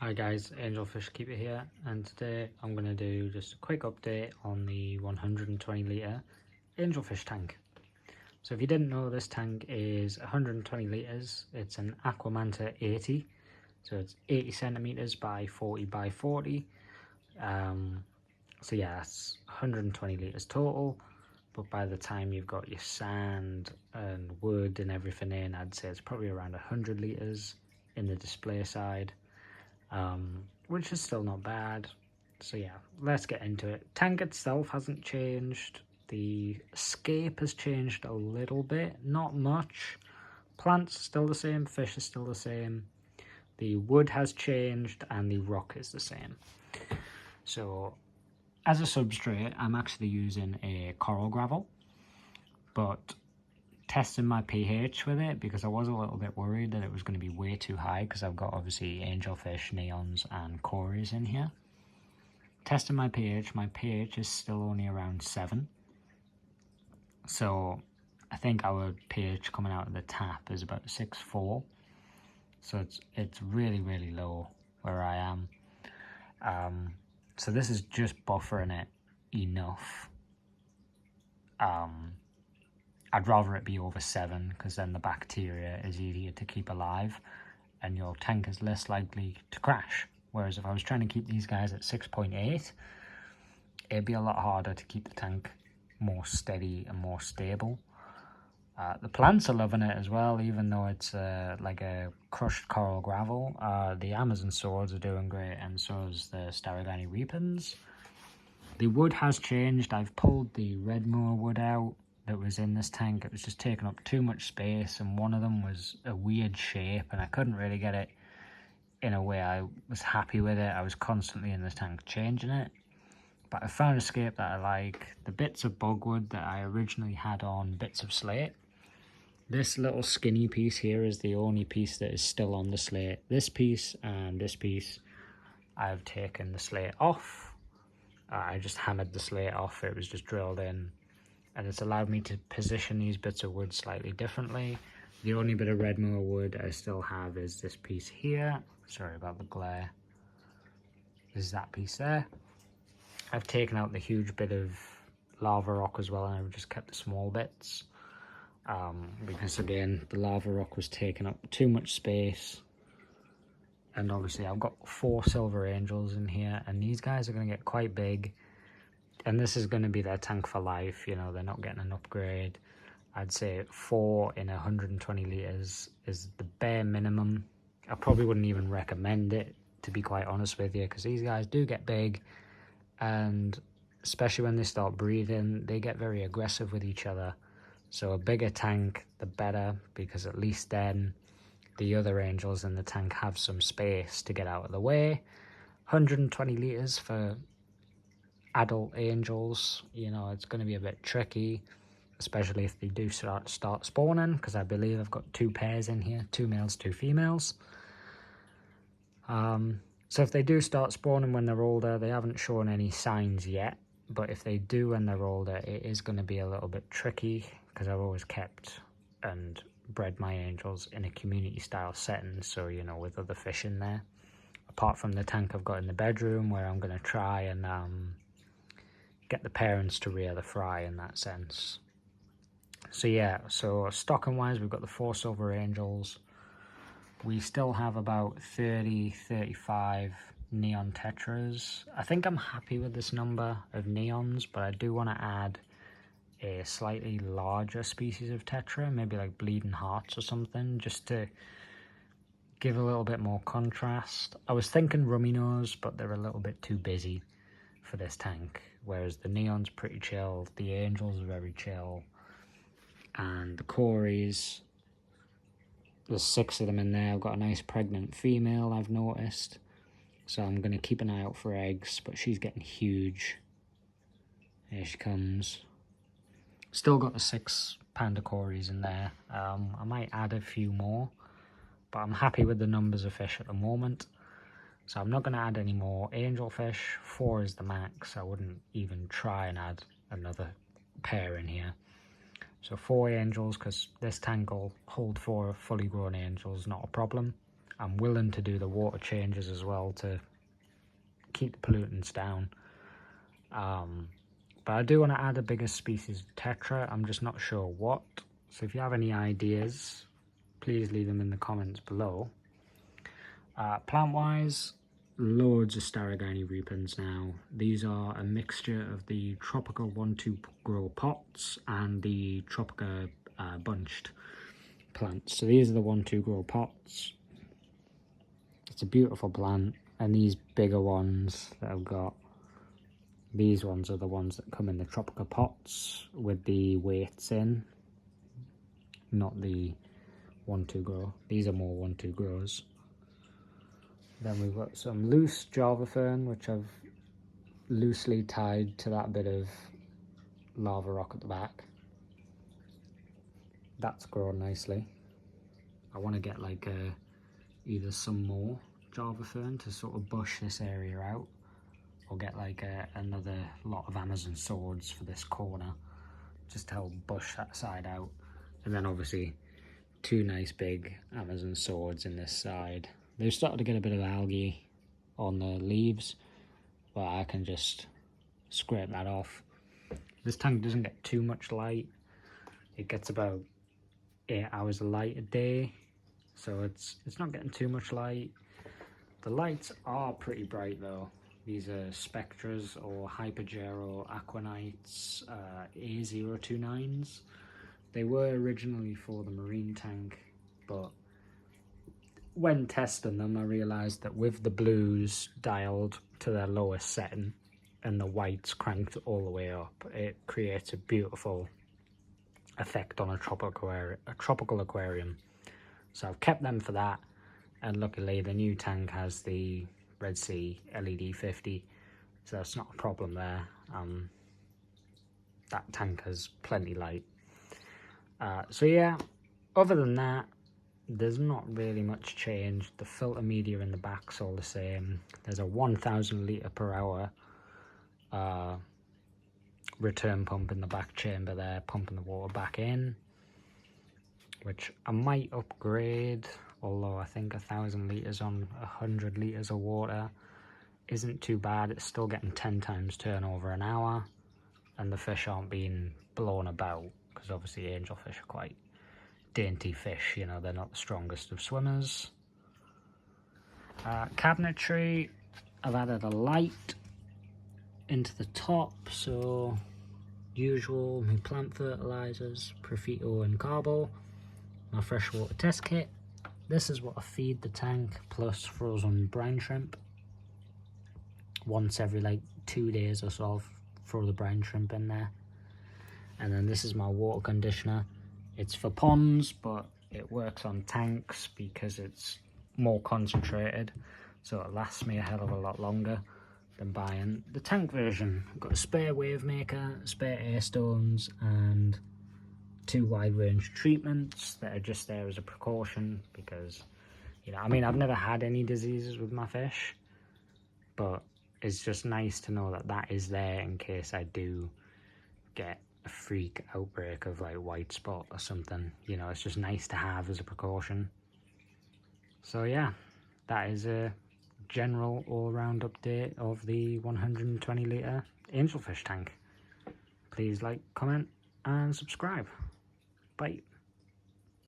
Hi guys, Angelfish Keeper here, and today I'm going to do just a quick update on the 120 litre Angelfish tank. So if you didn't know, this tank is 120 litres, it's an Aquamanta 80, so it's 80 centimetres by 40 by 40. So yeah, it's 120 litres total, but by the time you've got your sand and wood and everything in, I'd say it's probably around 100 litres in the display side. Which is still not bad. So yeah, let's get into it. Tank itself hasn't changed. The scape has changed a little bit, not much. Plants are still the same, fish is still the same. The wood has changed and the rock is the same. So as a substrate, I'm actually using a coral gravel, but testing my pH with it because I was a little bit worried that it was going to be way too high because I've got obviously angelfish, neons and cories in here. Testing my pH is still only around 7. So I think our pH coming out of the tap is about 6.4. So it's really low where I am. So this is just buffering it enough. I'd rather it be over 7 because then the bacteria is easier to keep alive and your tank is less likely to crash. Whereas if I was trying to keep these guys at 6.8, it'd be a lot harder to keep the tank more steady and more stable. The plants are loving it as well, even though it's like a crushed coral gravel. The Amazon swords are doing great, and so is the Starigani Weepons. The wood has changed. I've pulled the Redmoor wood out that was in this tank. It was just taking up too much space, and one of them was a weird shape and I couldn't really get it in a way I was happy with it. I was constantly in this tank changing it, but I found a scape that I like. The bits of bugwood that I originally had on bits of slate, this little skinny piece here is the only piece that is still on the slate. This piece and this piece, I've taken the slate off. I just hammered the slate off, it was just drilled in, and it's allowed me to position these bits of wood slightly differently. The only bit of Redmoor wood I still have is this piece here. Sorry about the glare. This is that piece there. I've taken out the huge bit of lava rock as well, and I've just kept the small bits. Because again, the lava rock was taking up too much space. And obviously I've got 4 silver angels in here, and these guys are going to get quite big. And this is going to be their tank for life, you know, they're not getting an upgrade. I'd say 4 in 120 litres is the bare minimum. I probably wouldn't even recommend it, to be quite honest with you, because these guys do get big, and especially when they start breeding, they get very aggressive with each other. So a bigger tank, the better, because at least then the other angels in the tank have some space to get out of the way. 120 litres for adult angels, you know, it's going to be a bit tricky, especially if they do start spawning, because I believe I've got 2 pairs in here, 2 males, 2 females. So if they do start spawning when they're older, they haven't shown any signs yet, but if they do when they're older, it is going to be a little bit tricky, because I've always kept and bred my angels in a community style setting, so you know, with other fish in there, apart from the tank I've got in the bedroom, where I'm going to try and get the parents to rear the fry in that sense. So yeah, so stocking wise, we've got the 4 silver angels. We still have about 30-35 neon tetras. I think I'm happy with this number of neons, but I do want to add a slightly larger species of tetra, maybe like bleeding hearts or something, just to give a little bit more contrast. I was thinking rummy nose, but they're a little bit too busy for this tank, whereas the neon's pretty chill, the angels are very chill, and the cories, there's 6 of them in there. I've got a nice pregnant female, I've noticed, so I'm going to keep an eye out for eggs, but she's getting huge. Here she comes. Still got the 6 panda cories in there. I might add a few more, but I'm happy with the numbers of fish at the moment. So I'm not going to add any more angelfish. 4 is the max. I wouldn't even try and add another pair in here. So 4 angels, because this tank will hold 4 fully grown angels, not a problem. I'm willing to do the water changes as well to keep the pollutants down. But I do want to add a bigger species of tetra. I'm just not sure what. So if you have any ideas, please leave them in the comments below. Plant-wise, loads of Staragini repens now. These are a mixture of the Tropica 1-2 grow pots and the Tropica bunched plants. So these are the 1-2 grow pots. It's a beautiful plant, and these bigger ones that I've got, these ones are the ones that come in the Tropica pots with the weights in, not the 1-2 grow. These are more 1-2 grows. Then we've got some loose Java fern, which I've loosely tied to that bit of lava rock at the back. That's grown nicely. I want to get like either some more Java fern to sort of bush this area out, or get like another lot of Amazon swords for this corner, just to help bush that side out. And then obviously 2 nice big Amazon swords in this side. They've started to get a bit of algae on the leaves, but I can just scrape that off. This tank doesn't get too much light. It gets about 8 hours of light a day, so it's not getting too much light. The lights are pretty bright though. These are Spectras or Hypergero Aquanites A029s. They were originally for the marine tank, but when testing them, I realised that with the blues dialed to their lowest setting and the whites cranked all the way up, it creates a beautiful effect on a tropical aquarium. So I've kept them for that, and luckily the new tank has the Red Sea LED 50, so that's not a problem there. That tank has plenty light. So yeah, other than that, there's not really much change. The filter media in the back's all the same. There's a 1,000 litre per hour return pump in the back chamber there, pumping the water back in, which I might upgrade, although I think 1,000 litres on 100 litres of water isn't too bad. It's still getting 10 times turnover an hour, and the fish aren't being blown about, because obviously angelfish are quite dainty fish, you know, they're not the strongest of swimmers. Cabinetry, I've added a light into the top, so usual, my plant fertilizers, Profito and Carbo, my freshwater test kit. This is what I feed the tank, plus frozen brine shrimp. Once every like 2 days or so, I'll throw the brine shrimp in there. And then this is my water conditioner. It's for ponds, but it works on tanks because it's more concentrated, so it lasts me a hell of a lot longer than buying the tank version. I've got a spare wave maker, spare air stones, and 2 wide range treatments that are just there as a precaution, because, you know, I mean, I've never had any diseases with my fish, but it's just nice to know that that is there in case I do get a freak outbreak of like white spot or something. You know, it's just nice to have as a precaution. So yeah, that is a general all-round update of the 120 litre angelfish tank. Please like, comment and subscribe. Bye.